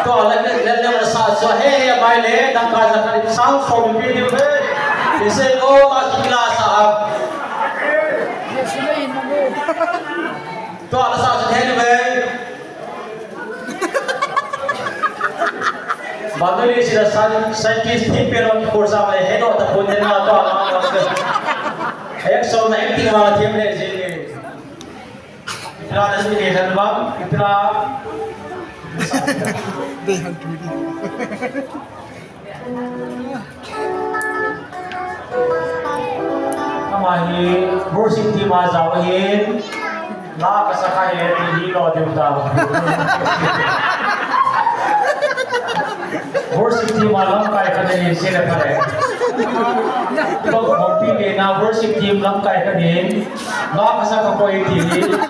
ก็เล่นๆศาสตร์เฮ้ยไปเลยดังการจะการสร้างสมบูรณ์เลยดิเซโก้มากีฬาสามก็ศาสตร์เฮ้ยเลยบางทีสิเราไซคิสที่เป็นคนคู่สามเลยเห็นว่าแต่คนเดียวก็เอ็กโซนเอ็กติ้งมาทีมเลยสิเราได้สิ่งที่เห็นบ้างเรา They have to do. Kamahi bursim ti ma zawahin la kasakay ti lo di utaw bursim ti ma lam kai kanin sila pare pag magpili na bursim team lam kai kanin la kasakay ko ti